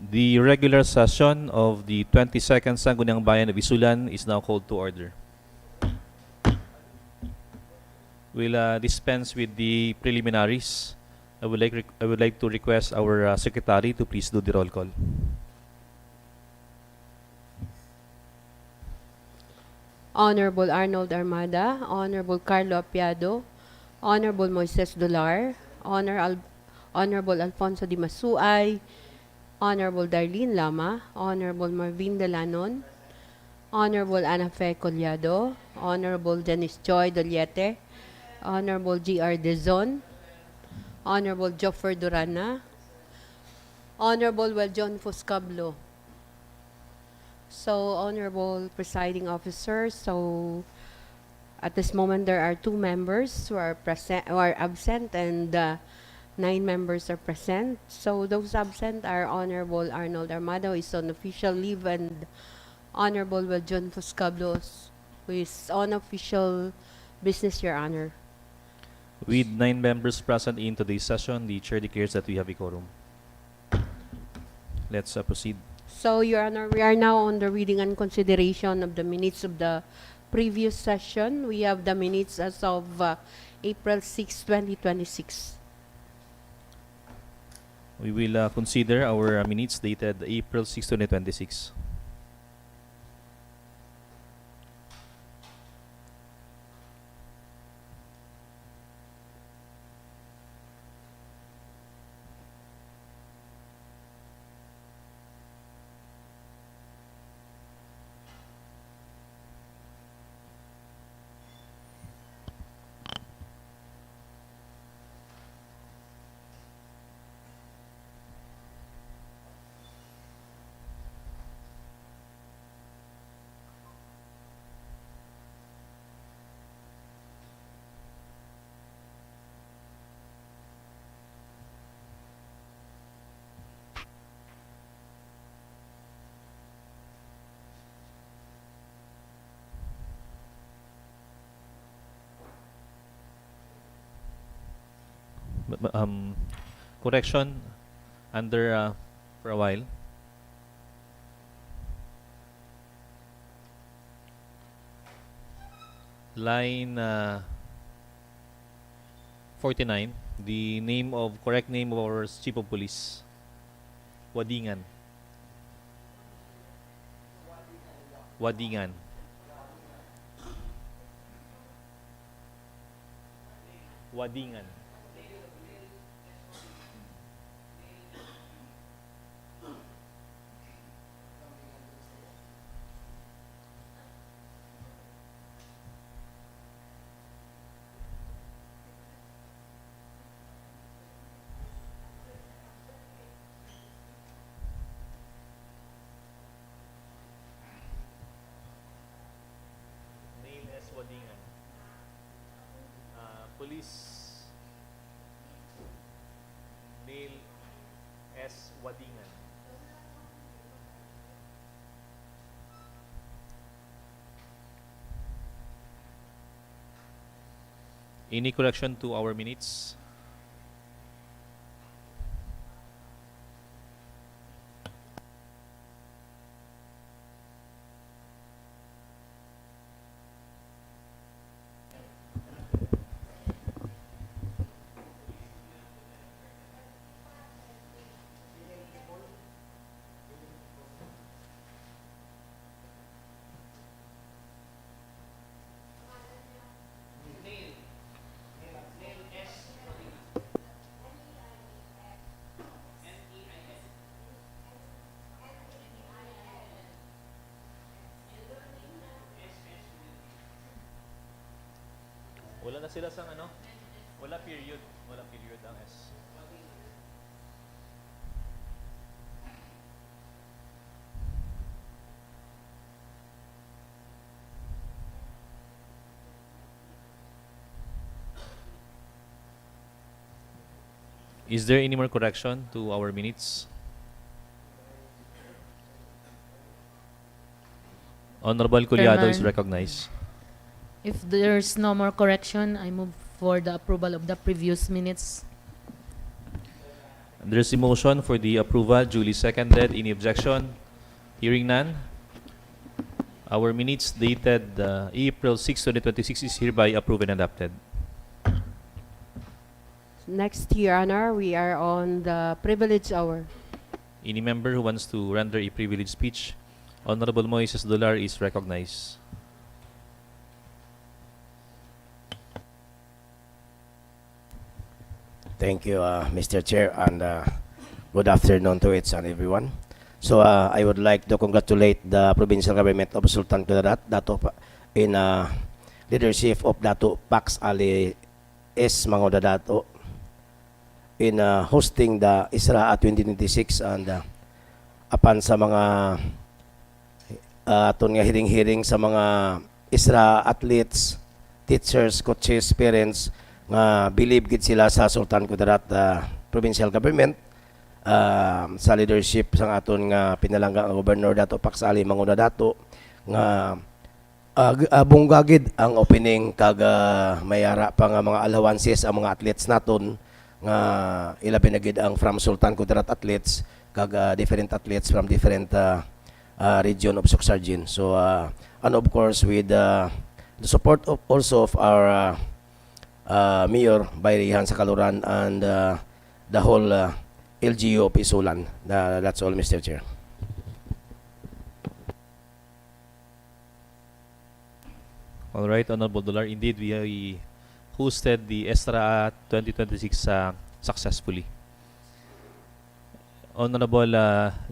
The regular session of the 22nd Sangguniang Bayan of ISULAN is now called to order. We'll dispense with the preliminaries. I would like to request our secretary to please do the roll call. Honorable Arnold Armada, Honorable Carlo Apiado, Honorable Moises Dolar, Honorable Alfonso Di Masuay, Honorable Darlene Lama, Honorable Marvin Delanon, Honorable Ana Fe Collado, Honorable Dennis Joy Doliete, Honorable G.R. Dezon, Honorable Joffer Durana, Honorable Weljon Foscablo. So, Honorable Presiding Officer, so at this moment there are 2 members who are absent, and 9 members are present. So those absent are Honorable Arnold Armado, who is on official leave, and Honorable Weljon Foscablo, who is on official business, Your Honor. With 9 members present in today's session, the chair declares that we have a quorum. Let's proceed. So, Your Honor, we are now on the reading and consideration of the minutes of the previous session. We have the minutes as of April 6, 2026. We will consider our minutes dated April 6, 2026. Correction under for a while. Line 49, the correct name of our Chief of Police, Wadingan. Wadingan. Wadingan. Neil S. Wadingan. Police Neil S. Wadingan. Any correction to our minutes? Wala na sila sa ano? Wala period. Wala period ang S. Is there any more correction to our minutes? Honorable Culiado is Chairman. recognized. If there's no more correction, I move for the approval of the previous minutes. There's a motion for the approval, duly seconded. Any objection? Hearing none. Our minutes dated April 6, 2026 is hereby approved and adopted. Next, Your Honor, we are on the privilege hour. Any member who wants to render a privileged speech, Honorable Moises Dolar is recognized. Thank you, Mr. Chair, and good afternoon to each and everyone. So I would like to congratulate the provincial government of Sultan Kudarat, Dato in leadership of Dato Pax Ali S. Mangoda Dato in hosting the ISRA 2026 and apan sa mga aton nga hiring-hiring sa mga ISRA athletes, teachers, coaches, parents nga believe gid sila sa Sultan Kudarat provincial government sa leadership sang aton nga pinalangga nga gobernador Dato Pax Ali Mangoda Dato nga bunggagid ang opening kag mayara pa nga mga allowances ang mga athletes naton nga ilabi na gid ang from Sultan Kudarat athletes kag different athletes from different region of Suksargin. So and of course with the support of also of our Mayor Bayrihan sa Kaluran and the whole LGU of ISULAN. That's all, Mr. Chair. All right, Honorable Dolar. Indeed, we hosted the ESTRA 2026 successfully. Honorable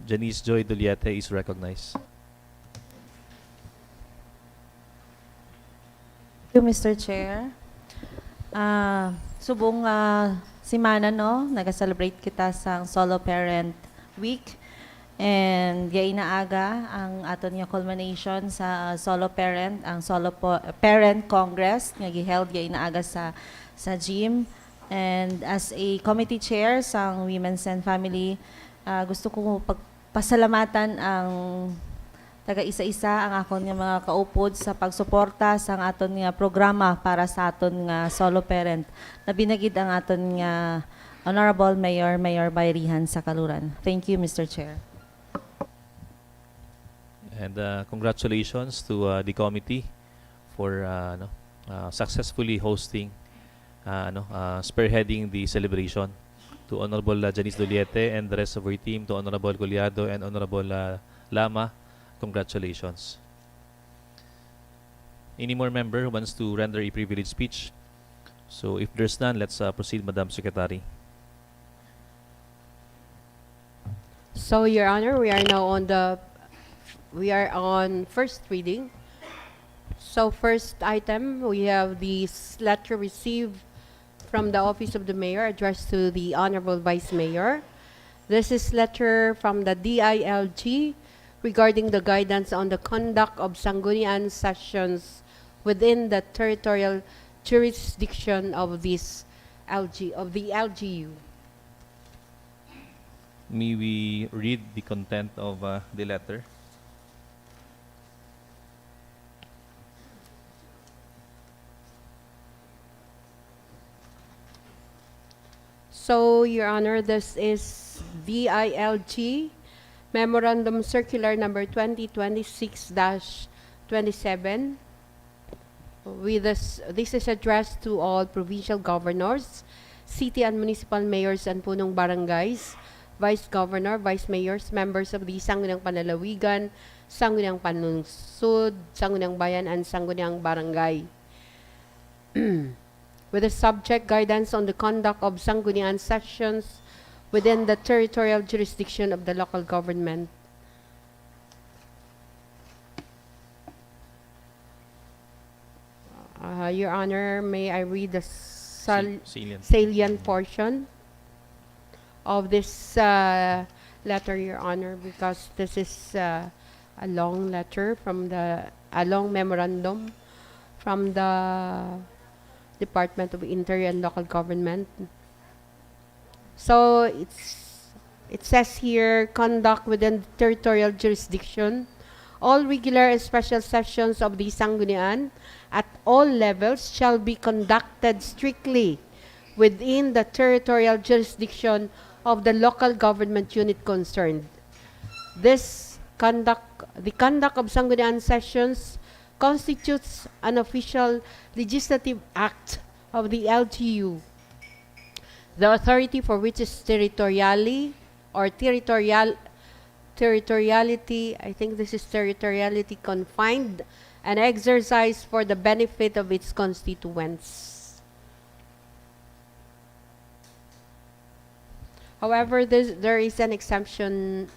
Janice Joy Duliete is recognized. Thank you, Mr. Chair. Subong simana no, nag-celebrate kita sa Solo Parent Week. And gay na aga ang aton nga culmination sa Solo Parent, ang Parent Congress nga giheld gay na aga sa gym. And as a committee chair sa Women's and Family, gusto ko pagpasalamatan ang taga isa-isa ang akon nga mga kaupod sa pagsuporta sa aton nga programa para sa aton nga solo parent. Nabinagid ang aton nga Honorable Mayor Bayrihan sa Kaluran. Thank you, Mr. Chair. And congratulations to the committee for successfully hosting, spearheading the celebration. To Honorable Janice Duliete and the rest of our team, to Honorable Culiado and Honorable Lama, congratulations. Any more member who wants to render a privileged speech? So if there's none, let's proceed, Madam Secretary. So, Your Honor, we are now on first reading. So, first item, we have the letter received from the Office of the Mayor addressed to the Honorable Vice Mayor. This is letter from the DILG regarding the guidance on the conduct of Sangguniang sessions within the territorial jurisdiction of the LGU. May we read the content of the letter? So, Your Honor, this is DILG Memorandum Circular number 2026-27. This is addressed to all provincial governors, city and municipal mayors and punong barangays, vice governor, vice mayors, members of the Sangguniang Panlalawigan, Sangguniang Panlungsod, Sangguniang Bayan, and Sangguniang Barangay. With the subject guidance on the conduct of Sangguniang sessions within the territorial jurisdiction of the local government. Your Honor, may I read the Salient. salient portion of this letter, Your Honor, because this is a long letter from a long memorandum from the Department of Interior and Local Government. So it says here, conduct within the territorial jurisdiction all regular and special sessions of the Sanggunian at all levels shall be conducted strictly within the territorial jurisdiction of the local government unit concerned. The conduct of Sanggunian sessions constitutes an official legislative act of the LGU, the authority for which is territoriality, I think this is territoriality confined and exercised for the benefit of its constituents. However, there is an exception,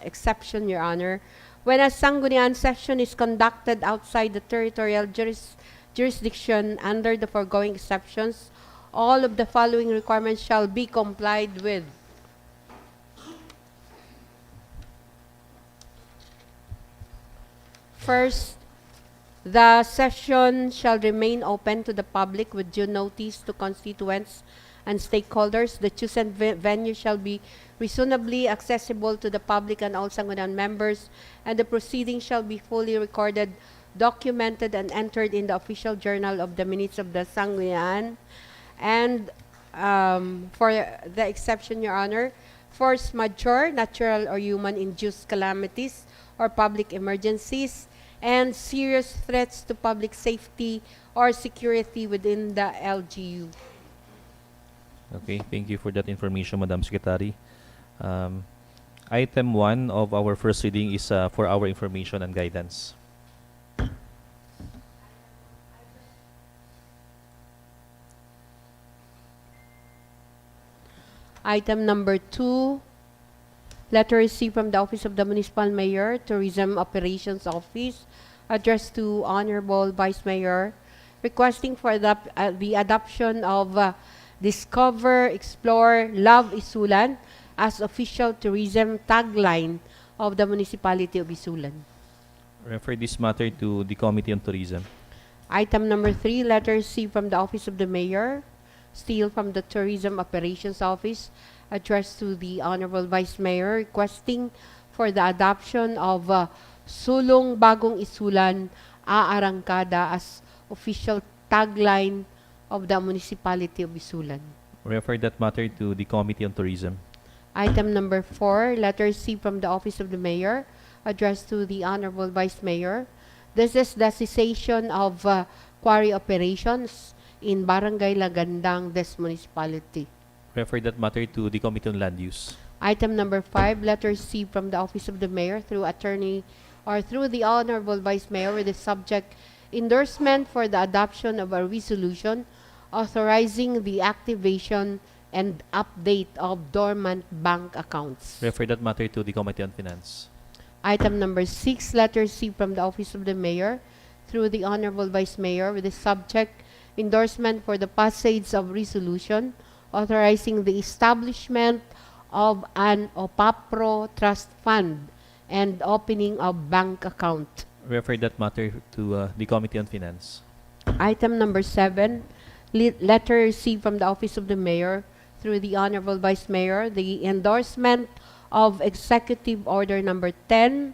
Your Honor. When a Sanggunian session is conducted outside the territorial jurisdiction under the foregoing exceptions, all of the following requirements shall be complied with. First, the session shall remain open to the public with due notice to constituents and stakeholders. The chosen venue shall be reasonably accessible to the public and all Sanggunian members, and the proceedings shall be fully recorded, documented, and entered in the official journal of the minutes of the Sanggunian. And for the exception, Your Honor, force majeure, natural or human-induced calamities or public emergencies, and serious threats to public safety or security within the LGU. Okay, thank you for that information, Madam Secretary. Item 1 of our first reading is for our information and guidance. Item number 2, letter received from the Office of the Municipal Mayor, Tourism Operations Office, addressed to Honorable Vice Mayor, requesting for the adoption of Discover, Explore, Love ISULAN as official tourism tagline of the Municipality of ISULAN. Refer this matter to the Committee on Tourism. Item number 3, letter received from the Office of the Mayor, still from the Tourism Operations Office, addressed to the Honorable Vice Mayor, requesting for the adoption of Sulong Bagong ISULAN Aarangkada as official tagline of the Municipality of ISULAN. Refer that matter to the Committee on Tourism. Item number 4, letter received from the Office of the Mayor, addressed to the Honorable Vice Mayor. This is the cessation of quarry operations in Barangay Lagandang des Municipality. Refer that matter to the Committee on Land Use. Item number 5, letter received from the Office of the Mayor through the Honorable Vice Mayor with the subject endorsement for the adoption of a resolution authorizing the activation and update of dormant bank accounts. Refer that matter to the Committee on Finance. Item number 6, letter received from the Office of the Mayor through the Honorable Vice Mayor with the subject endorsement for the passage of resolution authorizing the establishment of an OPAPRO trust fund and opening of bank account. Refer that matter to the Committee on Finance. Item number 7, letter received from the Office of the Mayor through the Honorable Vice Mayor, the endorsement of Executive Order number 10,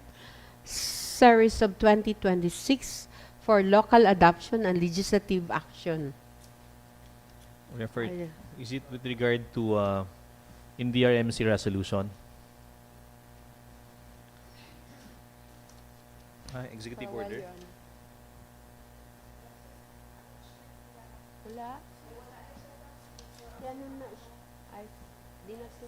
Series of 2026 for local adoption and legislative action. Refer. Is it with regard to in DRMC resolution? Executive Order? Wala. Yan na. Ay, di na to.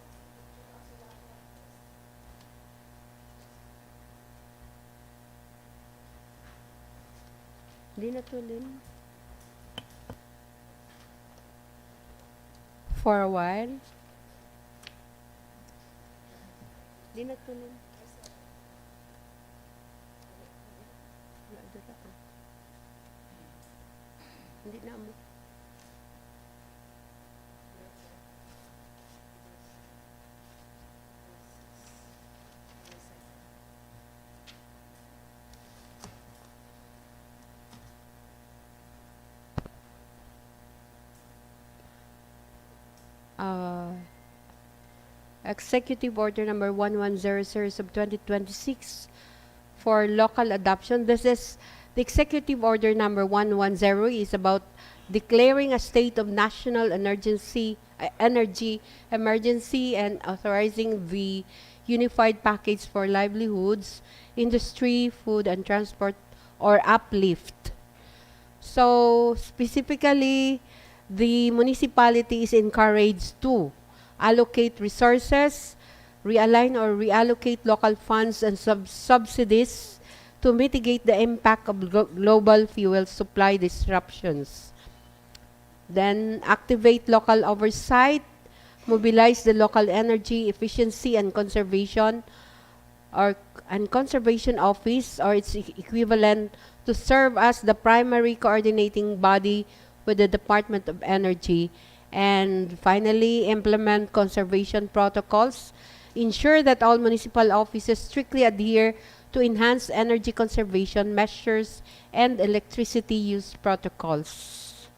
Di na to, Lynn. For a while. Di na to, Lynn. Hindi na mo. Uh, Executive Order number 1100 sub 2026 for local adoption. This is the Executive Order number 110 is about declaring a state of national energy emergency and authorizing the Unified Package for Livelihoods, Industry, Food and Transport, or UPLIFT. So specifically, the municipality is encouraged to allocate resources, realign or reallocate local funds and subsidies to mitigate the impact of global fuel supply disruptions. Then activate local oversight, mobilize the local energy efficiency and conservation conservation office or its equivalent to serve as the primary coordinating body with the Department of Energy. And finally, implement conservation protocols. Ensure that all municipal offices strictly adhere to enhanced energy conservation measures and electricity use protocols.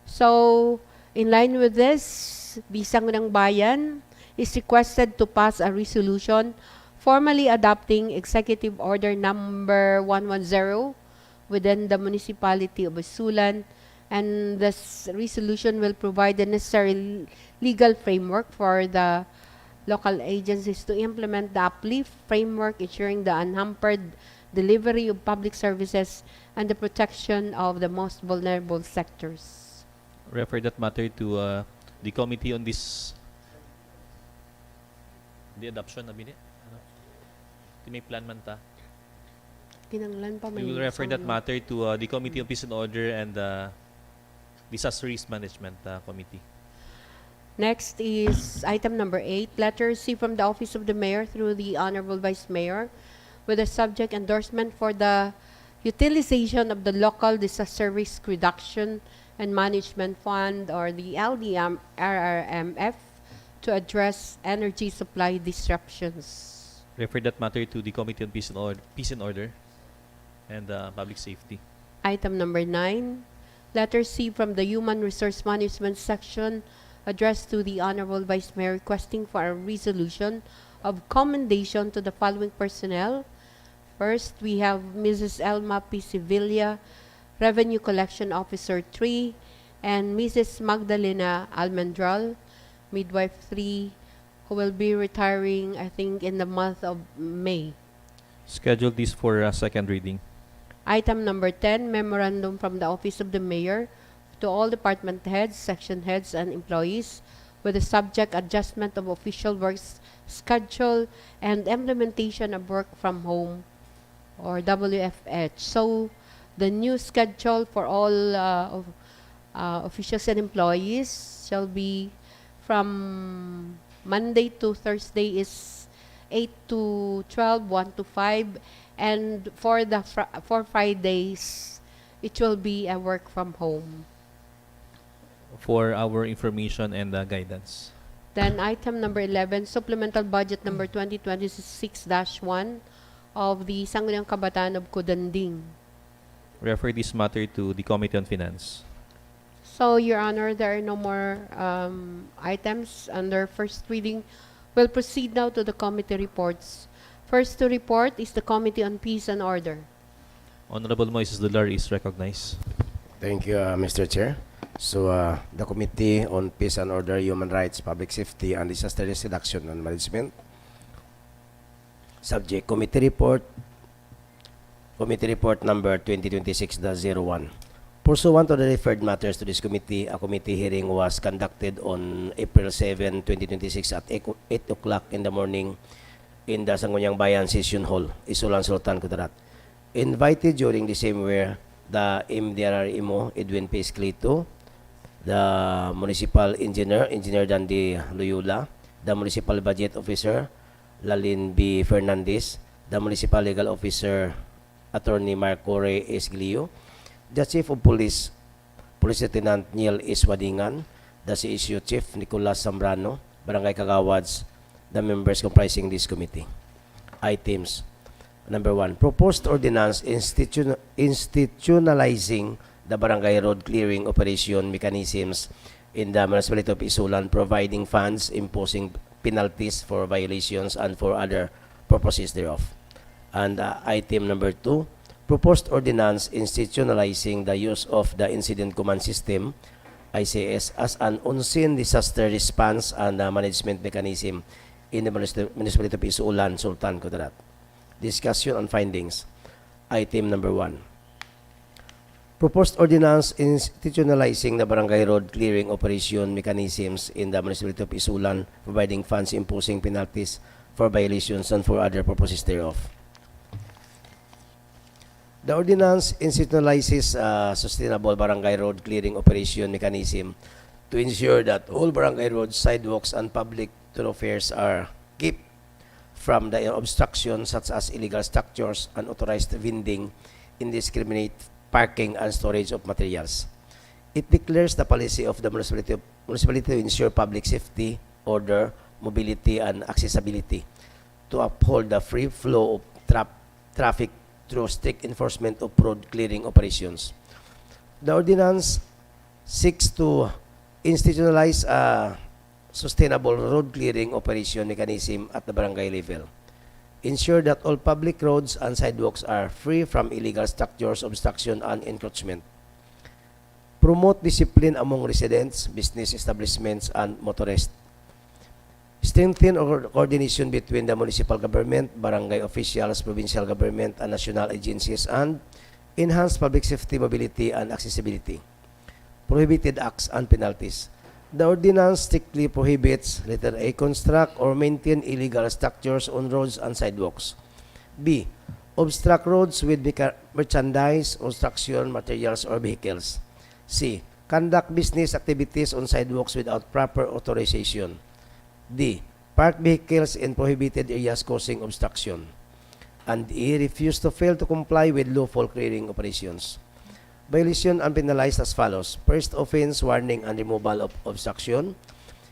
So, in line with this, Bisang ng Bayan is requested to pass a resolution formally adopting Executive Order number 110 within the municipality of ISULAN, and this resolution will provide the necessary legal framework for the local agencies to implement the uplift framework, ensuring the unhampered delivery of public services and the protection of the most vulnerable sectors. Refer that matter to the committee on this the adoption na bini. Ano? Iti may plan man ta. Kinanglan pa We may will refer isang that matter to the Committee on Peace and Order and Disaster Risk Management Committee. Next is item number 8, letter C from the Office of the Mayor through the Honorable Vice Mayor with a subject endorsement for the utilization of the Local Disaster Risk Reduction and Management Fund or the LDRRMF to address energy supply disruptions. Refer that matter to the Committee on Peace and Order and Public Safety. Item number 9, letter C from the Human Resource Management section addressed to the Honorable Vice Mayor requesting for a resolution of commendation to the following personnel. First, we have Mrs. Elma P. Sevilla, Revenue Collection Officer 3, and Mrs. Magdalena Almendral, Midwife 3, who will be retiring, I think, in the month of May. Schedule this for second reading. Item number 10, memorandum from the Office of the Mayor to all department heads, section heads, and employees with the subject adjustment of official works schedule and implementation of work from home or WFH. So, the new schedule for all officials and employees shall be from Monday to Thursday is 8 to 12, 1 to 5, and for the for Fridays, it will be a work from home. For our information and guidance. Then item number 11, supplemental budget number 2026-1 of the Sangguniang Kabataan of Kudanding. Refer this matter to the Committee on Finance. So, Your Honor, there are no more items under first reading. We'll proceed now to the committee reports. First to report is the Committee on Peace and Order. Honorable Moises Dular is recognized. Thank you, Mr. Chair. So, the Committee on Peace and Order, Human Rights, Public Safety, and Disaster Risk Reduction and Management. Subject, Committee Report number 2026-01. Pursuant to the referred matters to this committee, a committee hearing was conducted on April 7, 2026 at 8 o'clock in the morning in the Sangguniang Bayan Session Hall, ISULAN, Sultan Kudarat. Invited during the same were the MDRRMO, Edwin P. Esclito, the Municipal Engineer Dandy Loyola, the Municipal Budget Officer, Lalin B. Fernandez, the Municipal Legal Officer, Attorney Marco Rey Esglio, the Chief of Police, Police Lieutenant Neil Iswadingan, the CSU Chief Nicolas Zambrano, Barangay Kagawads, the members comprising this committee. Items. Number 1, proposed ordinance institutionalizing the barangay road clearing operation mechanisms in the municipality of ISULAN, providing funds, imposing penalties for violations, and for other purposes thereof. And item number 2, proposed ordinance institutionalizing the use of the Incident Command System, ICS, as an unseen disaster response and management mechanism in the municipality of ISULAN, Sultan Kudarat. Discussion on findings. Item number 1. Proposed ordinance institutionalizing the barangay road clearing operation mechanisms in the municipality of ISULAN, providing funds, imposing penalties for violations, and for other purposes thereof. The ordinance institutionalizes a sustainable barangay road clearing operation mechanism to ensure that all barangay roads, sidewalks, and public thoroughfares are kept from the obstruction such as illegal structures, unauthorized vending, indiscriminate parking, and storage of materials. It declares the policy of the municipality to ensure public safety, order, mobility, and accessibility, to uphold the free flow of traffic through strict enforcement of road clearing operations. The ordinance seeks to institutionalize a sustainable road clearing operation mechanism at the barangay level. Ensure that all public roads and sidewalks are free from illegal structures, obstruction, and encroachment. Promote discipline among residents, business establishments, and motorists. Strengthen coordination between the municipal government, barangay officials, provincial government, and national agencies, and enhance public safety, mobility, and accessibility. Prohibited acts and penalties. The ordinance strictly prohibits, letter A, construct or maintain illegal structures on roads and sidewalks. B, obstruct roads with merchandise, construction materials, or vehicles. C, conduct business activities on sidewalks without proper authorization. D, park vehicles in prohibited areas causing obstruction. And E, refuse to fail to comply with lawful clearing operations. Violation and penalized as follows. First offense, warning and removal of obstruction.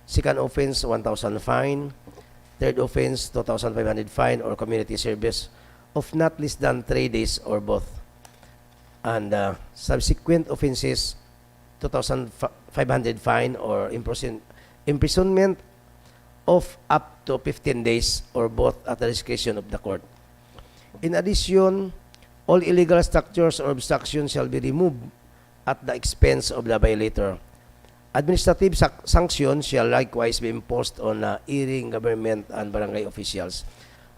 Second offense, 1,000 fine. Third offense, 2,500 fine or community service of not less than 3 days or both. And subsequent offenses, 2,500 fine or imprisonment of up to 15 days or both at the discretion of the court. In addition, all illegal structures or obstructions shall be removed at the expense of the violator. Administrative sanctions shall likewise be imposed on erring government and barangay officials.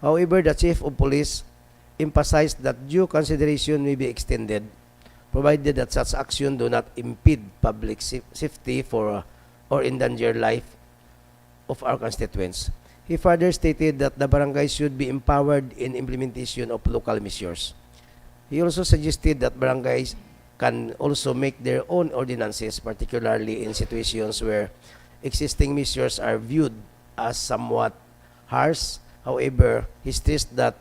However, the Chief of Police emphasized that due consideration may be extended, provided that such action do not impede public safety or endanger life of our constituents. He further stated that the barangay should be empowered in implementation of local measures. He also suggested that barangays can also make their own ordinances, particularly in situations where existing measures are viewed as somewhat harsh. However, he stressed that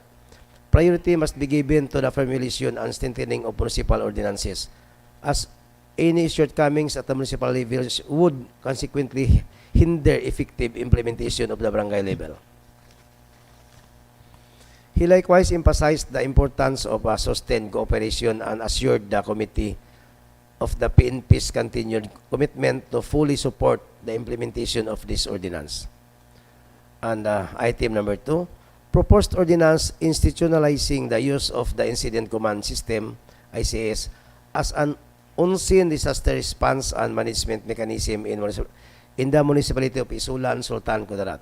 priority must be given to the formulation and strengthening of municipal ordinances, as any shortcomings at the municipal level would consequently hinder effective implementation of the barangay level. He likewise emphasized the importance of sustained cooperation and assured the committee of the PNP's continued commitment to fully support the implementation of this ordinance. And item number 2, proposed ordinance institutionalizing the use of the Incident Command System, ICS, as an unseen disaster response and management mechanism in the municipality of ISULAN, Sultan Kudarat.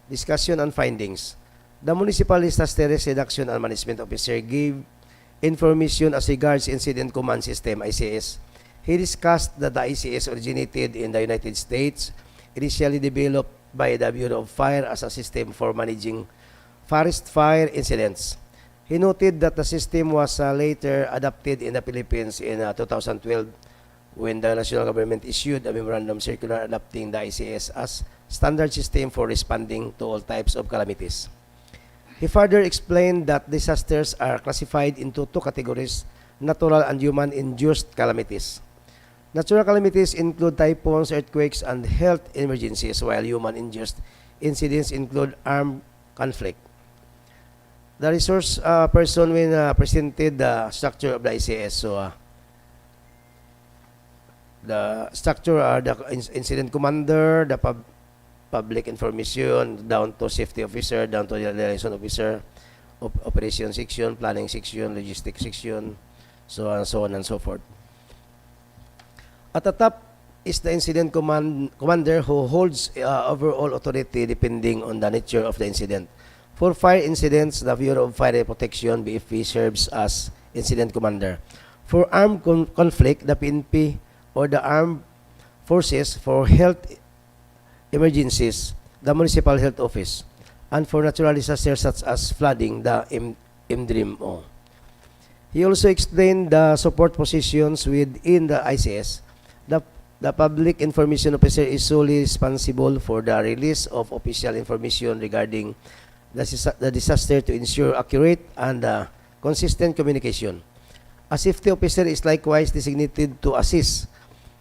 Discussion and findings. The Municipal Disaster Risk Reduction and Management Officer gave information as regards Incident Command System, ICS. He discussed that the ICS originated in the United States, initially developed by the Bureau of Fire as a system for managing forest fire incidents. He noted that the system was later adopted in the Philippines in 2012 when the national government issued a memorandum circular adopting the ICS as standard system for responding to all types of calamities. He further explained that disasters are classified into two categories: natural and human-induced calamities. Natural calamities include typhoons, earthquakes, and health emergencies, while human-induced incidents include armed conflict. The resource person when presented the structure of the ICS. So, the structure are the incident commander, the public information, down to safety officer, down to the liaison officer, operation section, planning section, logistics section, so on and so forth. At the top is the incident commander who holds overall authority depending on the nature of the incident. For fire incidents, the Bureau of Fire Protection, BFP, serves as incident commander. For armed conflict, the PNP or the armed forces. For health emergencies, the Municipal Health Office. And for natural disasters such as flooding, the MDRIMO. He also explained the support positions within the ICS. The public information officer is solely responsible for the release of official information regarding the disaster to ensure accurate and consistent communication. A safety officer is likewise designated to assist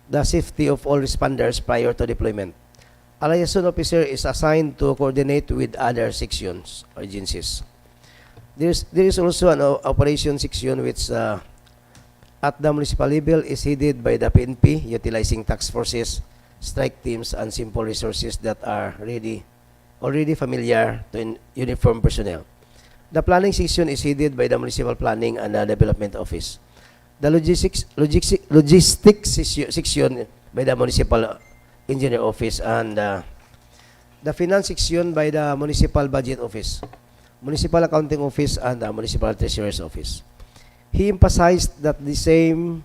the safety of all responders prior to deployment. A liaison officer is assigned to coordinate with other sections or agencies. There is also an operation section which at the municipal level is headed by the PNP, utilizing task forces, strike teams, and simple resources that are already familiar to uniformed personnel. The planning section is headed by the Municipal Planning and Development Office. The logistics section by the Municipal Engineer Office, and the Finance section by the Municipal Budget Office, Municipal Accounting Office, and the Municipal Treasurer's Office. He emphasized that the same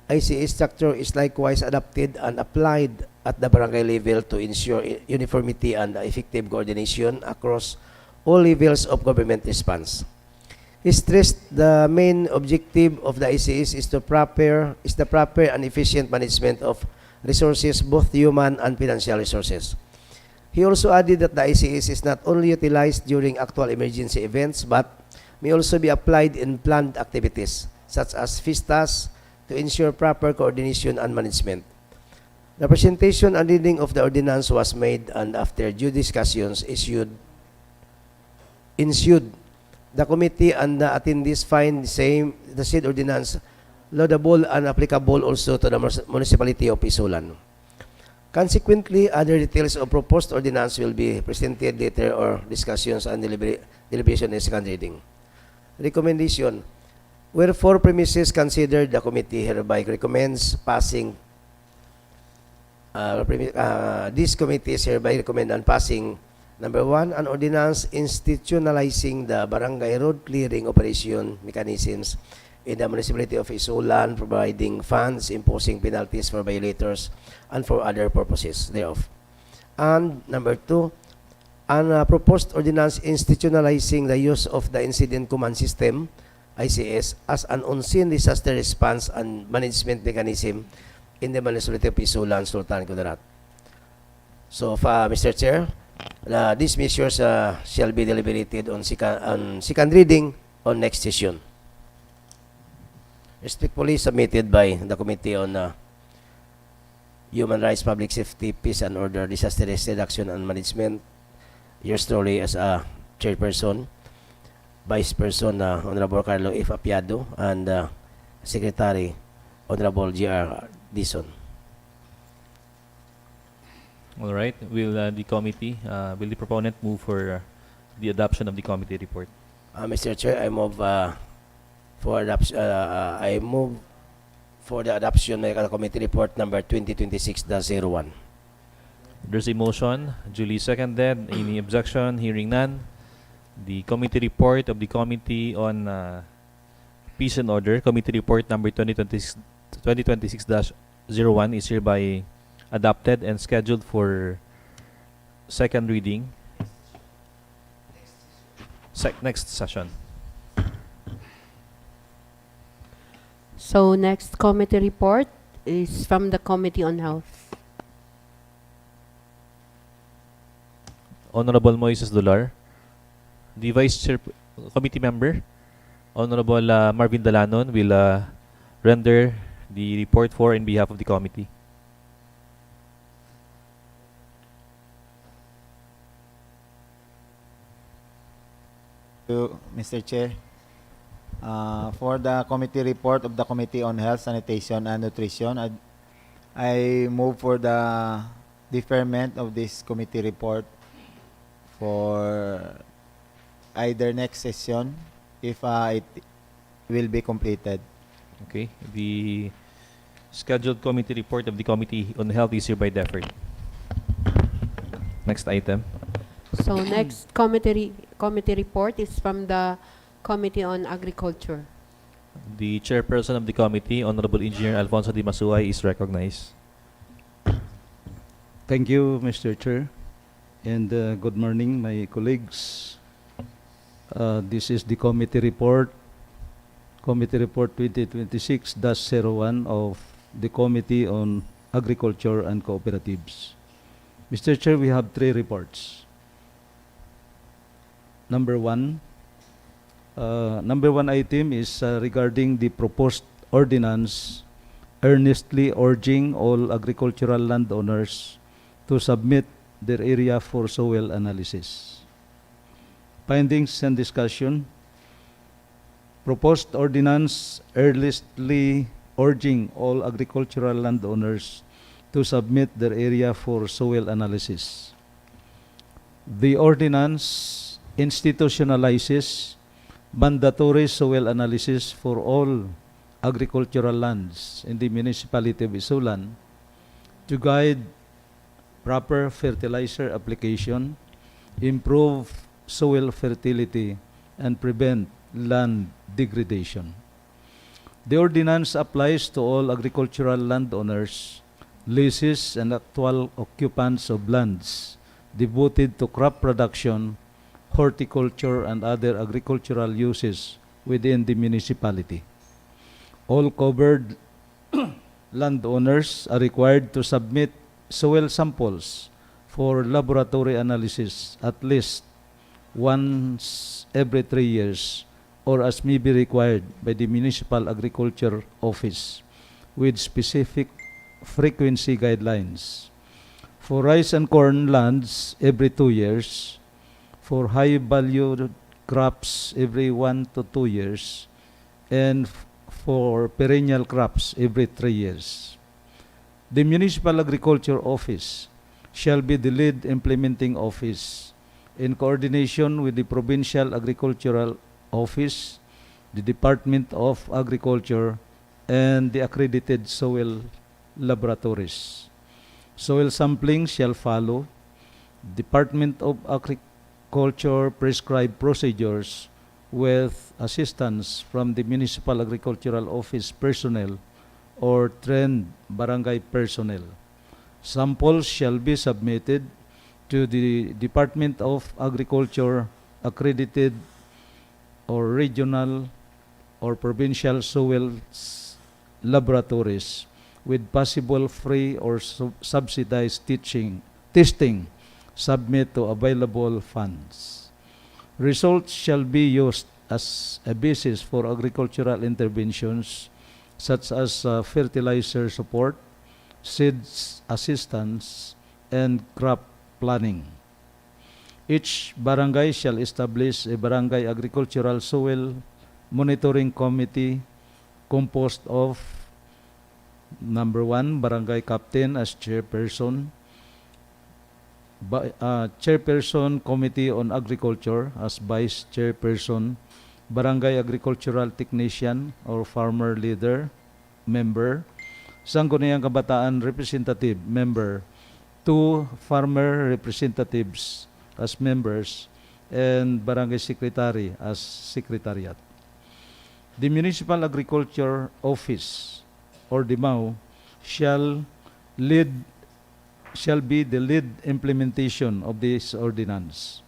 ICS structure is likewise adopted and applied at the barangay level to ensure uniformity and effective coordination across all levels of government response. He stressed the main objective of the ICS is the proper and efficient management of resources, both human and financial resources. He also added that the ICS is not only utilized during actual emergency events, but may also be applied in planned activities, such as FISTAs, to ensure proper coordination and management. The presentation and reading of the ordinance was made, and after due discussions ensued. The committee and the attendees find the said ordinance laudable and applicable also to the municipality of ISULAN. Consequently, other details of proposed ordinance will be presented later, or discussions and deliberation in second reading. Recommendation. Wherefore premises considered, the committee hereby recommends passing these committees hereby recommend and passing, number 1, an ordinance institutionalizing the barangay road clearing operation mechanisms in the municipality of ISULAN, providing funds, imposing penalties for violators, and for other purposes thereof. And number 2, an proposed ordinance institutionalizing the use of the Incident Command System, ICS, as an unseen disaster response and management mechanism in the municipality of ISULAN, Sultan Kudarat. So, Mr. Chair, these measures shall be deliberated on second reading on next session. Respectfully submitted by the Committee on Human Rights, Public Safety, Peace and Order, Disaster Risk Reduction and Management. Yours truly as a chairperson, vice person Honorable Carlo F. Apiado, and Secretary Honorable G.R. Dison. All right. Will the proponent move for the adoption of the committee report? Mr. Chair, I move for adoption. I move for the adoption of the committee report number 2026-01. There's a motion, duly seconded. Any objection? Hearing none. The committee report of the Committee on Peace and Order, committee report number 2026-01 is hereby adopted and scheduled for second reading next session. So next committee report is from the Committee on Health. Honorable Moises Dular, the Vice Chair Committee member, Honorable Marvin Dalanon will render the report for in behalf of the committee. To Mr. Chair. For the committee report of the Committee on Health, Sanitation, and Nutrition, I move for the deferment of this committee report for either next session if it will be completed. Okay. The scheduled committee report of the Committee on Health is hereby deferred. Next item. So next committee report is from the Committee on Agriculture. The chairperson of the committee, Honorable Engineer Alfonso Di Masuay, is recognized. Thank you, Mr. Chair, and good morning, my colleagues. This is the Committee Report 2026-01 of the Committee on Agriculture and Cooperatives. Mr. Chair, we have 3 reports. Number one item is regarding the proposed ordinance earnestly urging all agricultural landowners to submit their area for soil analysis. Findings and discussion. Proposed ordinance earnestly urging all agricultural landowners to submit their area for soil analysis. The ordinance institutionalizes mandatory soil analysis for all agricultural lands in the municipality of ISULAN to guide proper fertilizer application, improve soil fertility, and prevent land degradation. The ordinance applies to all agricultural landowners, leases, and actual occupants of lands devoted to crop production, horticulture, and other agricultural uses within the municipality. All covered landowners are required to submit soil samples for laboratory analysis at least once every 3 years or as may be required by the Municipal Agriculture Office with specific frequency guidelines. For rice and corn lands, every 2 years. For high-value crops, every 1 to 2 years. And for perennial crops, every 3 years. The Municipal Agriculture Office shall be the lead implementing office in coordination with the Provincial Agricultural Office, the Department of Agriculture, and the accredited soil laboratories. Soil sampling shall follow. Department of Agriculture prescribed procedures with assistance from the Municipal Agricultural Office personnel or trained barangay personnel. Samples shall be submitted to the Department of Agriculture accredited or regional or provincial soil laboratories with possible free or subsidized testing submit to available funds. Results shall be used as a basis for agricultural interventions such as fertilizer support, seeds assistance, and crop planning. Each barangay shall establish a barangay agricultural soil monitoring committee composed of number 1, barangay captain as chairperson, chairperson committee on agriculture as vice chairperson, barangay agricultural technician or farmer leader, member, sangguniang kabataan representative, member, 2 farmer representatives as members, and barangay secretary as secretariat. The Municipal Agriculture Office or DMAO shall be the lead implementation of this ordinance,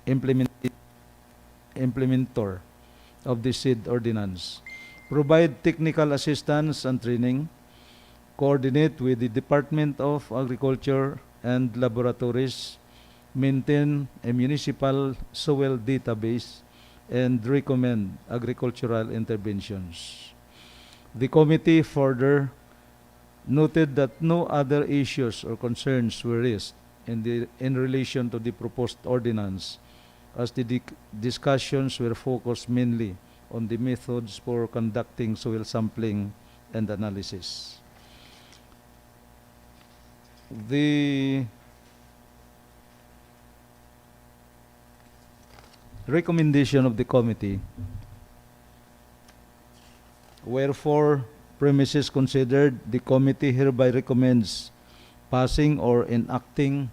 implementer of the said ordinance, provide technical assistance and training, coordinate with the Department of Agriculture and laboratories, maintain a municipal soil database, and recommend agricultural interventions. The committee further noted that no other issues or concerns were raised in relation to the proposed ordinance, as the discussions were focused mainly on the methods for conducting soil sampling and analysis. The recommendation of the committee, wherefore premises considered, the committee hereby recommends passing or enacting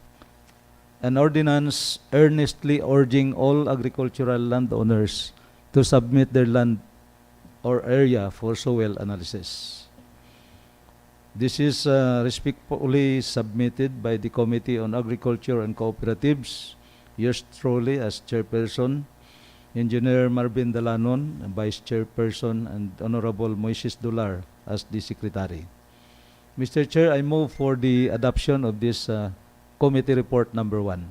an ordinance earnestly urging all agricultural landowners to submit their land or area for soil analysis. This is respectfully submitted by the Committee on Agriculture and Cooperatives, yours truly as chairperson, Engineer Marvin Dalanon, Vice Chairperson, and Honorable Moises Dular as the Secretary. Mr. Chair, I move for the adoption of this Committee Report number 1.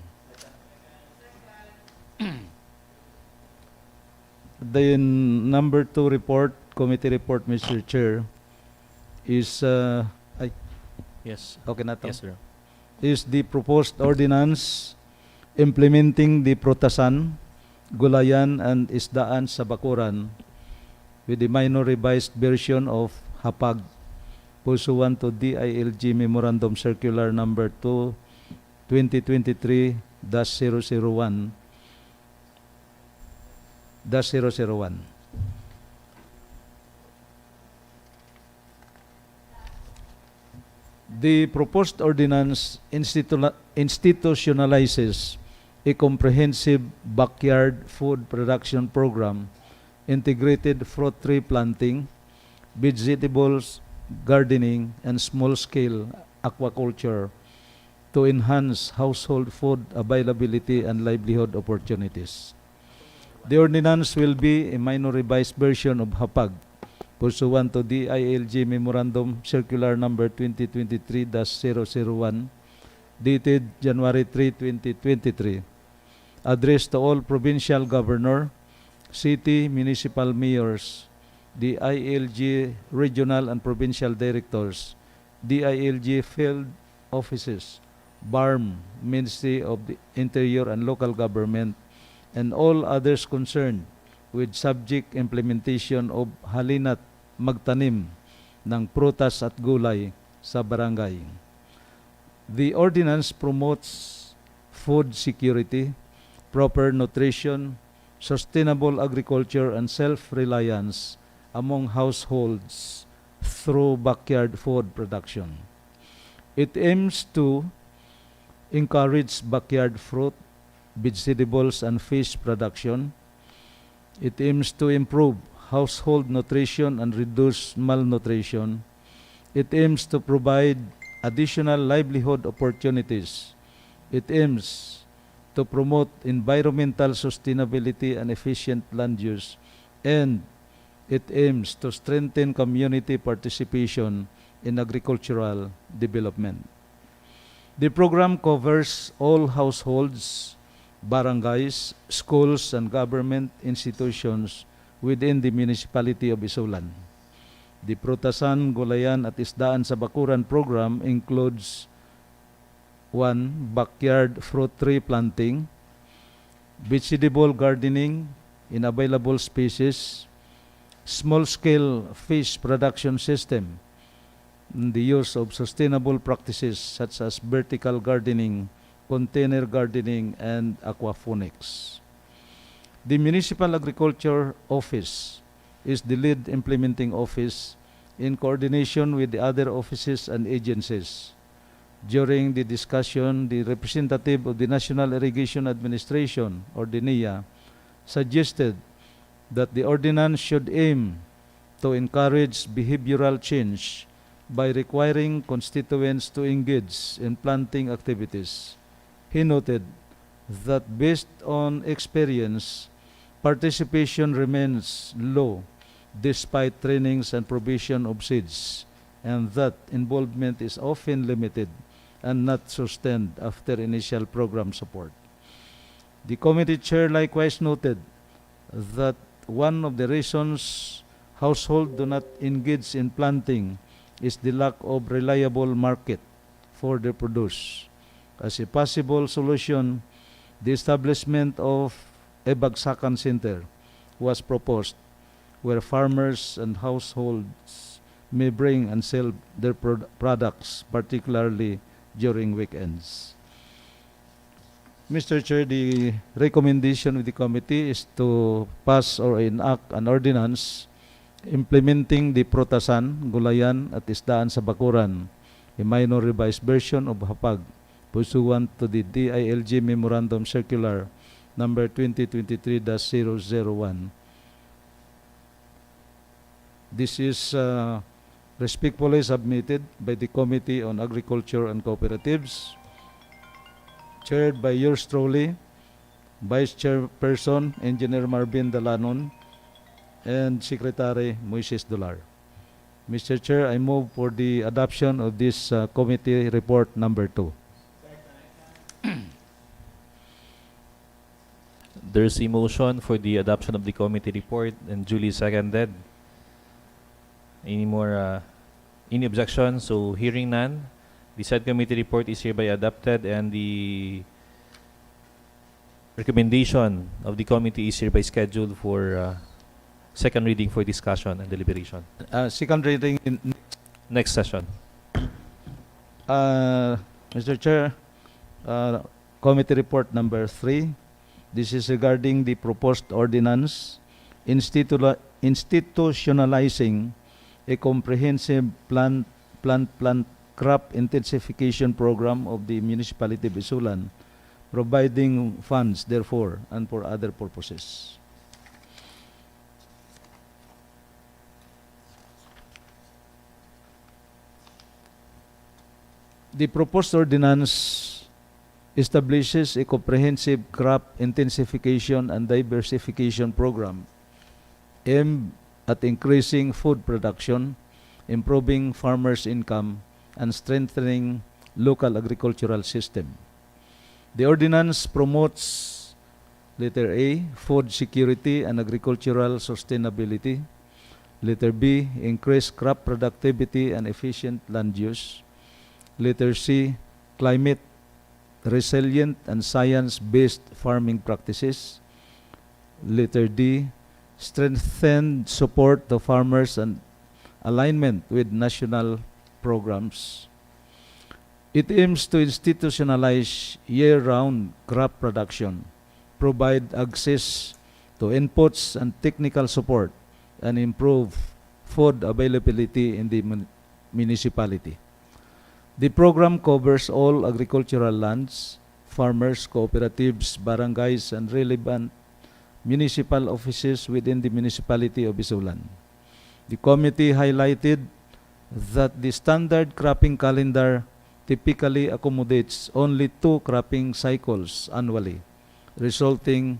The number 2 report, Committee Report, Mr. Chair, is Yes. okay na to? Yes, sir. Is the proposed ordinance implementing the Protasan, Gulayan, and Isdaan sa Bakuran with the minor revised version of HAPAG pursuant to DILG Memorandum Circular number 2 2023-001 -001. The proposed ordinance institutionalizes a comprehensive backyard food production program, integrated fruit tree planting, vegetables gardening, and small-scale aquaculture to enhance household food availability and livelihood opportunities. The ordinance will be a minor revised version of HAPAG pursuant to DILG Memorandum Circular number 2023-001 dated January 3, 2023, addressed to all provincial governor, city, municipal mayors, DILG regional and provincial directors, DILG field offices, BARM, Ministry of the Interior and Local Government, and all others concerned with subject implementation of halina't magtanim ng prutas at gulay sa barangay. The ordinance promotes food security, proper nutrition, sustainable agriculture, and self-reliance among households through backyard food production. It aims to encourage backyard fruit, vegetables, and fish production. It aims to improve household nutrition and reduce malnutrition. It aims to provide additional livelihood opportunities. It aims to promote environmental sustainability and efficient land use. And it aims to strengthen community participation in agricultural development. The program covers all households, barangays, schools, and government institutions within the municipality of ISULAN. The Prutasan, Gulayan, at Isdaan sa Bakuran program includes 1. Backyard fruit tree planting, vegetable gardening in available species, small-scale fish production system, and the use of sustainable practices such as vertical gardening, container gardening, and aquaponics. The Municipal Agriculture Office is the lead implementing office in coordination with the other offices and agencies. During the discussion, the representative of the National Irrigation Administration, or the NIA, suggested that the ordinance should aim to encourage behavioral change by requiring constituents to engage in planting activities. He noted that based on experience, participation remains low despite trainings and provision of seeds, and that involvement is often limited and not sustained after initial program support. The committee chair likewise noted that one of the reasons households do not engage in planting is the lack of reliable market for their produce. As a possible solution, the establishment of a Bagsakan Center was proposed, where farmers and households may bring and sell their products, particularly during weekends. Mr. Chair, the recommendation of the committee is to pass or enact an ordinance implementing the Protasan, Gulayan at Isdaan sa Bakuran, a minor revised version of Hapag, pursuant to the DILG Memorandum Circular number 2023-001. This is respectfully submitted by the Committee on Agriculture and Cooperatives, chaired by yours truly, Vice Chairperson Engineer Marvin Dalanon, and Secretary Moises Dular. Mr. Chair, I move for the adoption of this committee report number 2. There's a motion for the adoption of the committee report and duly seconded. Any objection? So hearing none, the said committee report is hereby adopted and the recommendation of the committee is hereby scheduled for second reading for discussion and deliberation. Second reading in Next session. Mr. Chair, committee report number 3. This is regarding the proposed ordinance institutionalizing a comprehensive plant crop intensification program of the municipality of ISULAN, providing funds therefore and for other purposes. The proposed ordinance establishes a comprehensive crop intensification and diversification program aimed at increasing food production, improving farmers' income, and strengthening local agricultural system. The ordinance promotes, letter A, food security and agricultural sustainability. Letter B, increased crop productivity and efficient land use. Letter C, climate resilient and science-based farming practices. Letter D, strengthened support to farmers and alignment with national programs. It aims to institutionalize year-round crop production, provide access to inputs and technical support, and improve food availability in the municipality. The program covers all agricultural lands, farmers, cooperatives, barangays, and relevant municipal offices within the municipality of ISULAN. The committee highlighted that the standard cropping calendar typically accommodates only 2 cropping cycles annually, resulting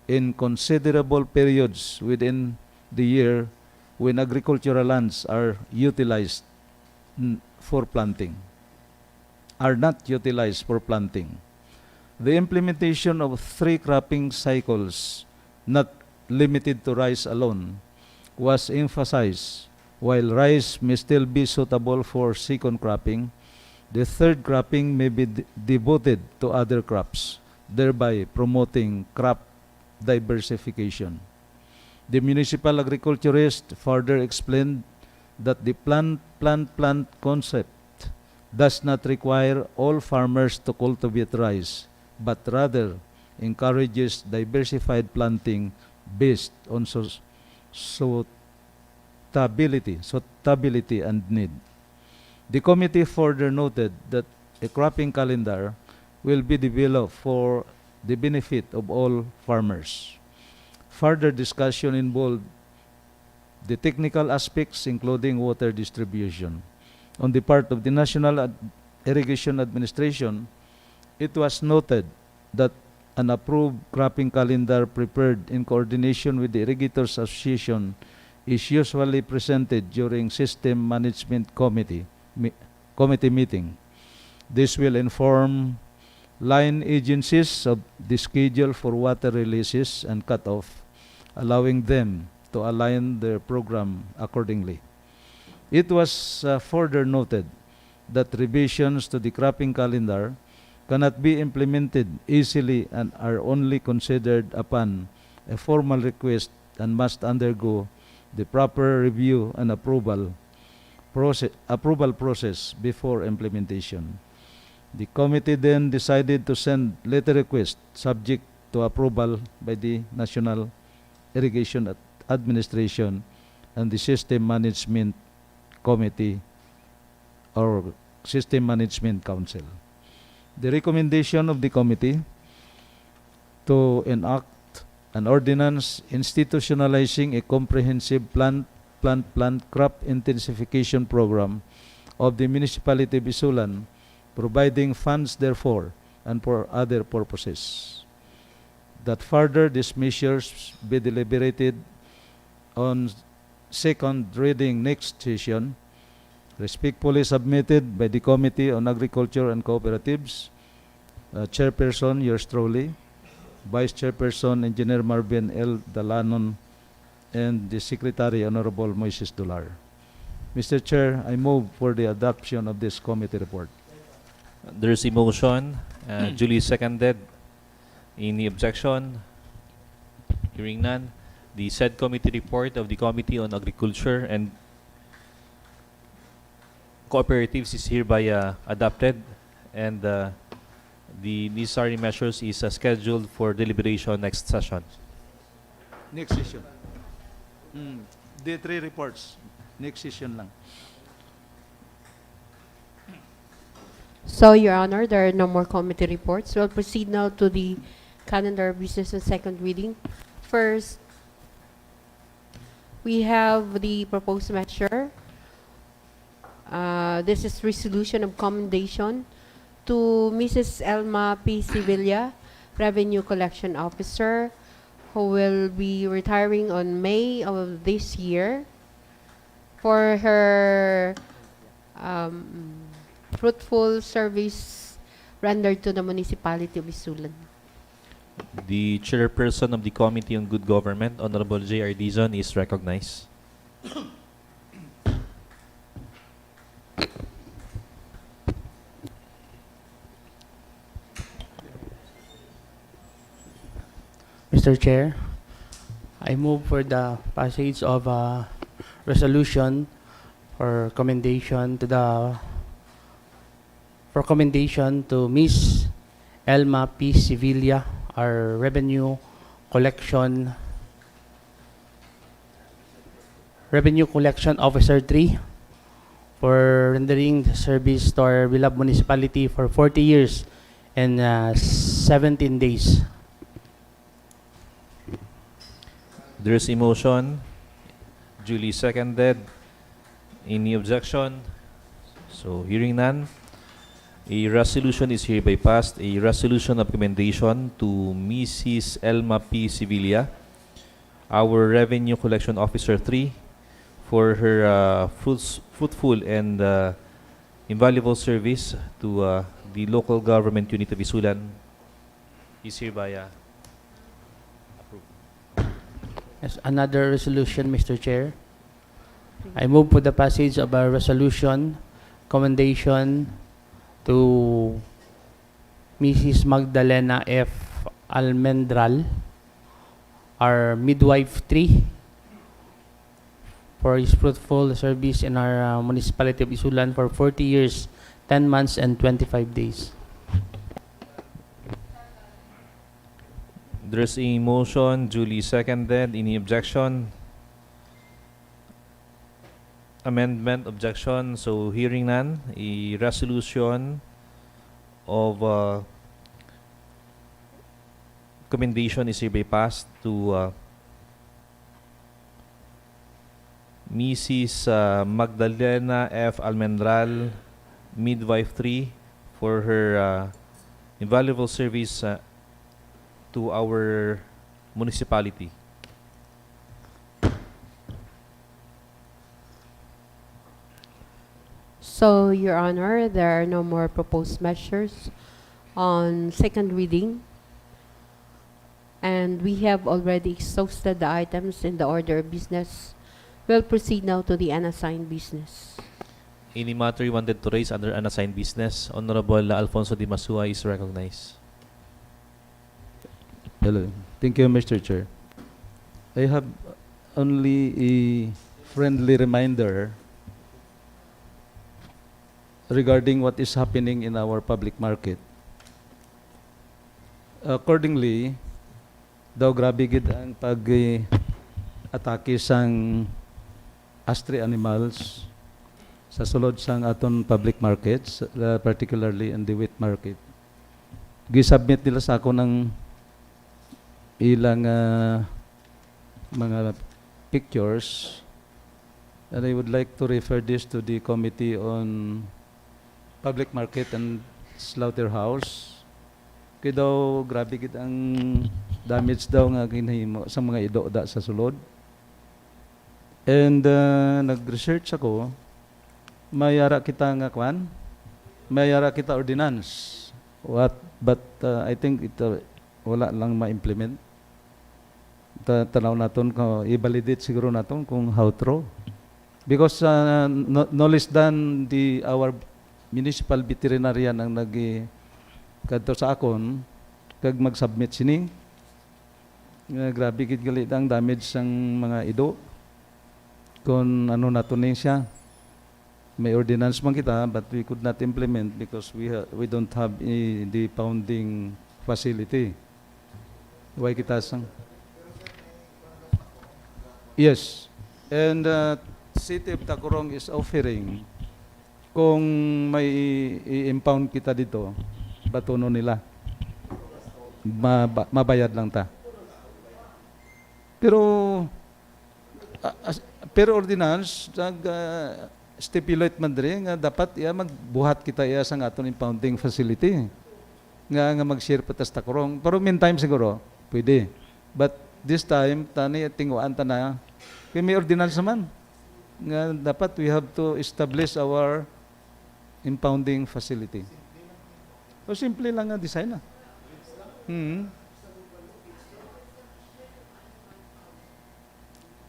in considerable periods within the year when agricultural lands are utilized for planting. Are not utilized for planting. The implementation of 3 cropping cycles, not limited to rice alone, was emphasized. While rice may still be suitable for second cropping, the third cropping may be devoted to other crops, thereby promoting crop diversification. The municipal agriculturist further explained that the plant concept does not require all farmers to cultivate rice, but rather encourages diversified planting based on suitability and need. The committee further noted that a cropping calendar will be developed for the benefit of all farmers. Further discussion involved the technical aspects, including water distribution. On the part of the National Irrigation Administration, it was noted that an approved cropping calendar prepared in coordination with the Irrigators Association is usually presented during System Management Committee meeting. This will inform line agencies of the schedule for water releases and cutoff, allowing them to align their program accordingly. It was further noted that revisions to the cropping calendar cannot be implemented easily and are only considered upon a formal request and must undergo the proper review and approval process before implementation. The committee then decided to send letter request subject to approval by the National Irrigation Administration and the System Management Committee or System Management Council. The recommendation of the committee to enact an ordinance institutionalizing a comprehensive plant crop intensification program of the municipality of ISULAN, providing funds therefore and for other purposes. That further these measures be deliberated on second reading next session, respectfully submitted by the Committee on Agriculture and Cooperatives, Chairperson yours truly, Vice Chairperson Engineer Marvin L. Dalanon, and the Secretary Honorable Moises Dular. Mr. Chair, I move for the adoption of this committee report. There's a motion, duly seconded. Any objection? Hearing none, the said committee report of the Committee on Agriculture and Cooperatives is hereby adopted, and the necessary measures is scheduled for deliberation next session. Next session. The three reports. Next session lang. So, Your Honor, there are no more committee reports. We'll proceed now to the calendar of business and second reading. First, we have the proposed measure. This is resolution of commendation to Mrs. Elma P. Sevilla, Revenue Collection Officer, who will be retiring on May of this year for her fruitful service rendered to the municipality of ISULAN. The chairperson of the Committee on Good Government, Honorable J.R. Dizon, is recognized. Mr. Chair, I move for the passage of a resolution for commendation to Miss Elma P. Sevilla, our Revenue Collection Officer 3, for rendering the service to our beloved municipality for 40 years and 17 days. There's a motion, duly seconded. Any objection? So, hearing none, a resolution is hereby passed. A resolution of commendation to Mrs. Elma P. Sevilla, our Revenue Collection Officer 3, for her fruitful and invaluable service to the local government unit of ISULAN, is hereby approved. Yes, another resolution, Mr. Chair. I move for the passage of a resolution commendation to Mrs. Magdalena F. Almendral, our midwife 3, for his fruitful service in our municipality of ISULAN for 40 years, 10 months, and 25 days. There's a motion, duly seconded. Any objection? Amendment, objection. So, hearing none, a resolution of commendation is hereby passed to Mrs. Magdalena F. Almendral, midwife 3, for her invaluable service to our municipality. So, Your Honor, there are no more proposed measures on second reading. And we have already exhausted the items in the order of business. We'll proceed now to the unassigned business. Any matter you wanted to raise under unassigned business, Honorable Alfonso Di Masua is recognized. Hello. Thank you, Mr. Chair. I have only a friendly reminder regarding what is happening in our public market. Accordingly, daw grabe gid ang pag-atake sang astray animals sa sulod sang aton public markets, particularly in the wheat market. Gisubmit nila sa ako ng ilang mga pictures, and I would like to refer this to the Committee on Public Market and Slaughterhouse. Kaya daw grabe gid ang damage daw nga ginahimo sa mga ido-da sa sulod. And nag-research ako, mayara kita nga kwan, mayara kita ordinance. But I think ito wala lang ma-implement. Tanaw naton ko i-validate siguro naton kung how true. Because no less than our municipal veterinarian ang kadto sa akon kag mag-submit sini. Grabe gid gali ang damage sang mga ido. Kung ano naton ni siya. May ordinance man kita but we could not implement because we don't have the pounding facility. Why kita sang? Yes. And City of Tacurong is offering kung may i-impound kita dito, batuno nila. Mabayad lang ta. Pero ordinance stipulate man diri nga dapat magbuhat kita sang aton impounding facility. Nga mag-share patas Tacurong. Pero meantime siguro pwede. But this time tani tinguan ta na kay may ordinance naman. Nga dapat we have to establish our impounding facility. O simple lang nga design na.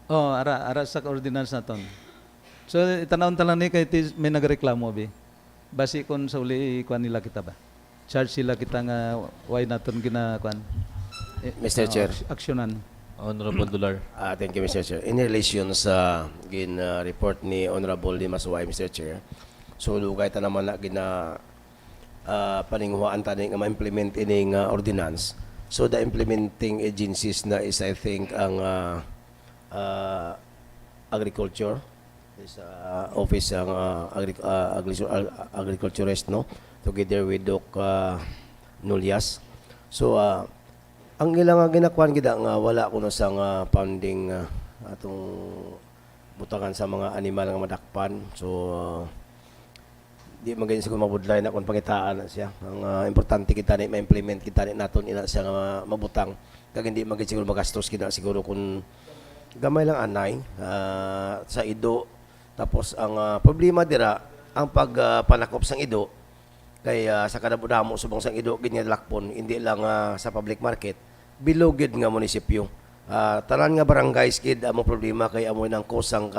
Ara sa ordinance naton. So itanawon ta lang ni kay may nagreklamo bi. Basi kon sa uli kuan nila kita ba. Charge sila kita nga why naton ginakuan. Mr. Chair. Aksyonan. Honorable Dular. Thank you, Mr. Chair. In relation sa report ni Honorable Di Masua, Mr. Chair, so lugay ta naman na paninghuan ta nga ma-implement ining ordinance. So the implementing agencies na is I think ang agriculture is office ang agriculturist, no, together with Doc Nulias. So ang ilang ginakuan gida nga wala kuno sang pounding atong butangan sa mga animal nga madakpan. So di man ganyan siguro mabudlay na kung pangitaan na siya. Ang importante kita ni ma-implement kita ni naton ina siya nga mabutang. Kag hindi man siguro magastos kita siguro kung gamay lang anay sa ido. Tapos ang problema dira ang pagpanakop sang ido kay sa kadamo subong sang ido ginyalakpon hindi lang sa public market bilogid nga munisipyo. Tanan nga barangays kid amo problema kay amo nang kusang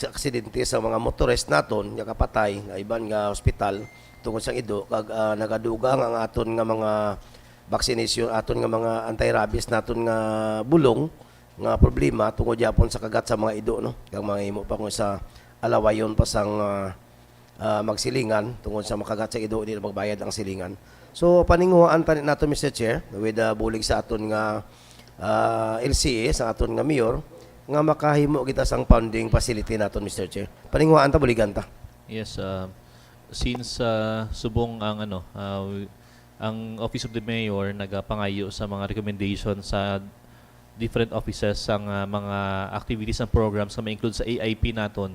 aksidente sa mga motorist naton nga kapatay nga iban nga ospital tungod sa ido kag nagadugang ang aton nga mga vaccination aton nga mga anti-rabies naton nga bulong nga problema tungod yapon sa kagat sa mga ido, no, kag mga imo pa kung sa alawayon pa sang magsilingan tungod sa makagat sa ido di na magbayad ang silingan. So paninguhaan ta nato Mr. Chair with bulig sa aton nga LCA sa aton nga mayor nga makahimo kita sang funding facility naton Mr. Chair. Paninguhaan ta buligan ta. Yes, since subong ang ang Office of the Mayor nagapangayo sa mga recommendation sa different offices ang mga activities and programs na ma-include sa AIP naton.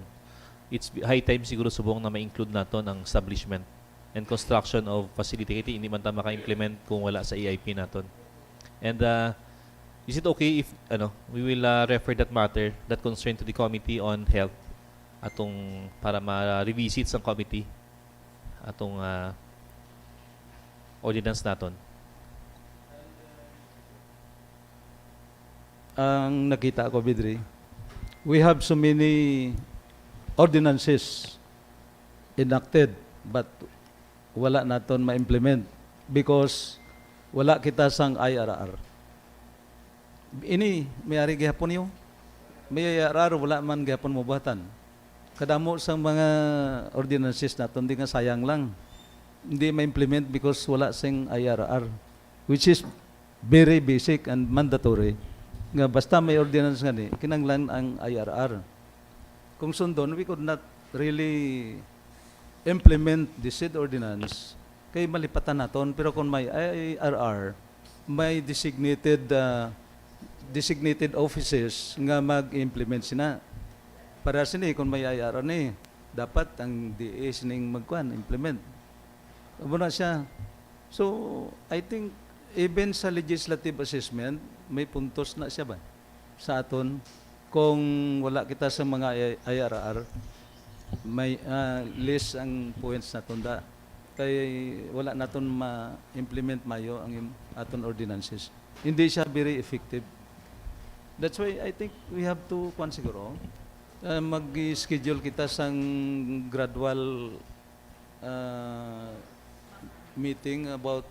It's high time siguro subong na ma-include naton ang establishment and construction of facility kaya hindi man ta maka-implement kung wala sa AIP naton. And is it okay if we will refer that matter, that concern to the Committee on Health atong para ma-revisit sa committee atong ordinance naton? ang nakita ko, Bidri, we have so many ordinances enacted but wala naton ma-implement because wala kita sang IRR. Ini mayari gihapon niyo. May IRR wala man gihapon mobatan. Kadamo sang mga ordinances naton di nga sayang lang. Hindi ma-implement because wala sing IRR, which is very basic and mandatory. Nga basta may ordinance nga ni, kinanglan ang IRR. Kung sundon, we could not really implement the said ordinance kay malipatan naton, pero kung may IRR, may designated offices nga mag-implement sina. Para sini kung may IRR ni, dapat ang DA sining magkuan implement. Amo na siya. So, I think even sa legislative assessment, may puntos na siya ba sa aton kung wala kita sa mga IRR, may list ang points naton da kay wala naton ma-implement mayo ang aton ordinances. Hindi siya very effective. That's why I think we have to kuan siguro mag-schedule kita sang gradual meeting about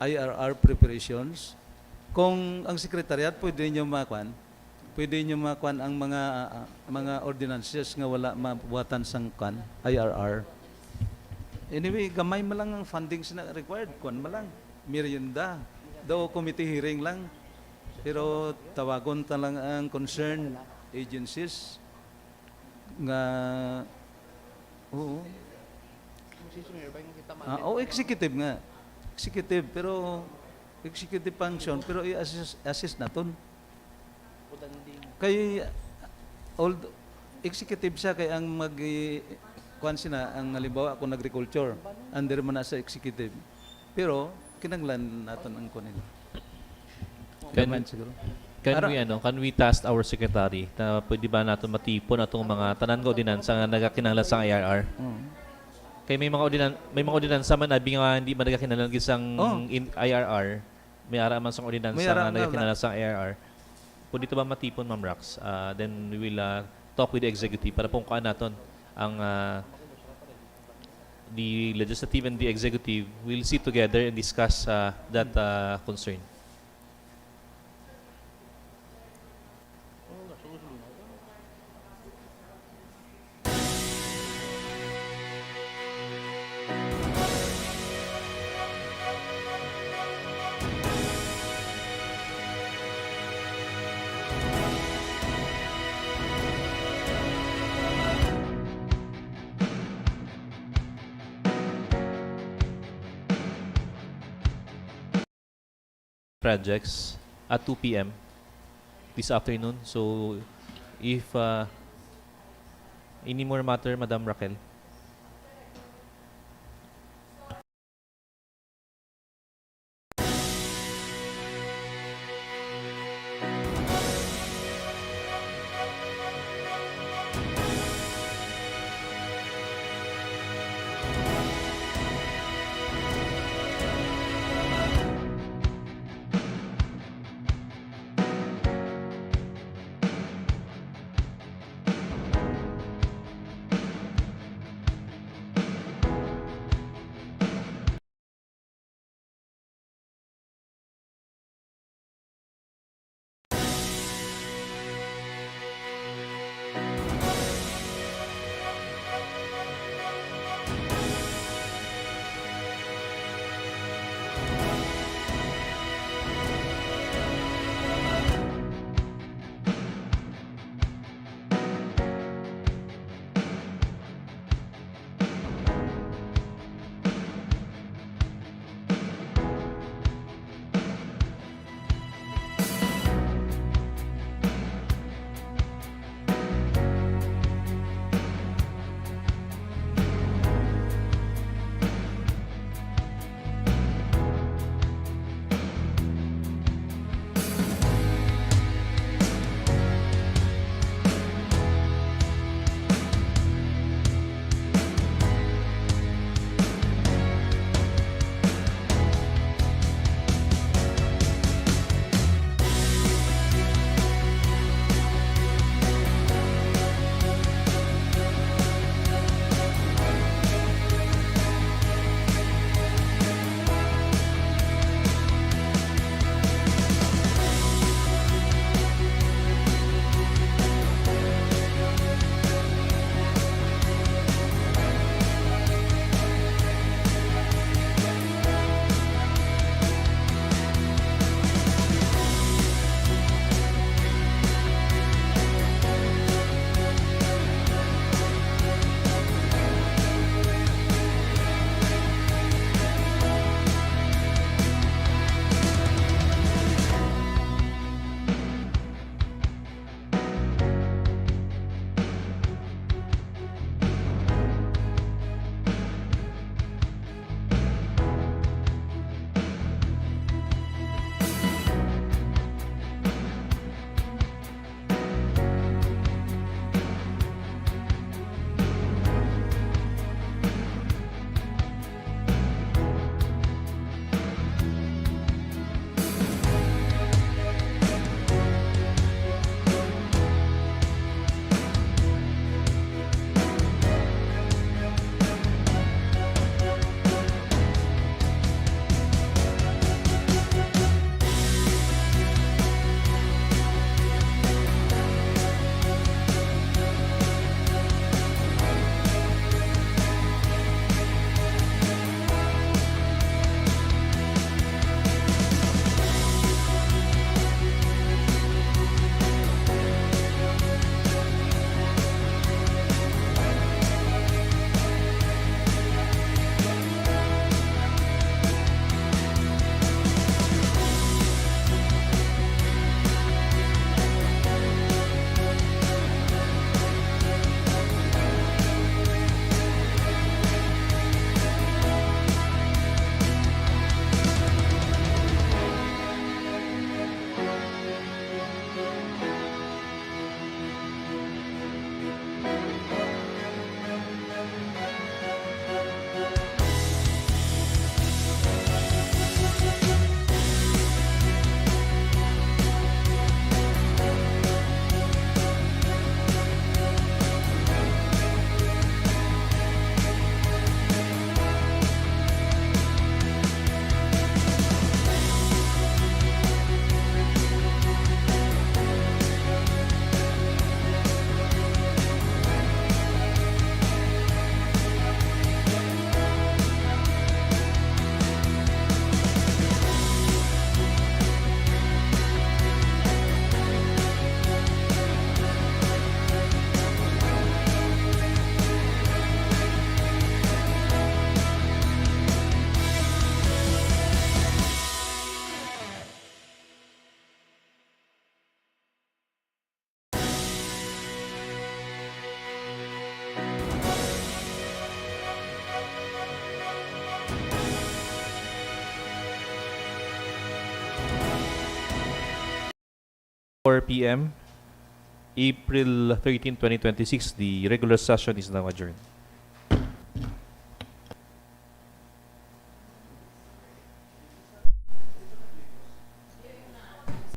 IRR preparations. Kung ang sekretariat pwede niyo makuan ang mga ordinances nga wala mabuhatan sang kuan IRR. Anyway, gamay man lang ang funding sina required, kuan man lang merienda, daw committee hearing lang. Pero tawagon ta lang ang concerned agencies nga executive nga. Executive, pero executive function, pero i-assist naton. Kay old executive siya kay ang kuan sina ang halimbawa kung agriculture under mo na sa executive. Pero kinanglan naton ang kunin. Can we task our secretary na pwede ba natin matipon atong mga tanan nga ordinansa nga nagakinahanglan sa IRR? Kay may mga ordinansa man abi nga hindi man nagakinahanglan gisang IRR. May ara man sang ordinansa nga nagakinahanglan sa IRR. Pwede ito ba matipon, Ma'am Rax? Then we will talk with the executive para pong kaan natin ang the legislative and the executive will sit together and discuss that concern. Projects at 2 p.m. this afternoon. So, if any more matter, Madam Raquel? 4 p.m. April 13, 2026. The regular session is now adjourned.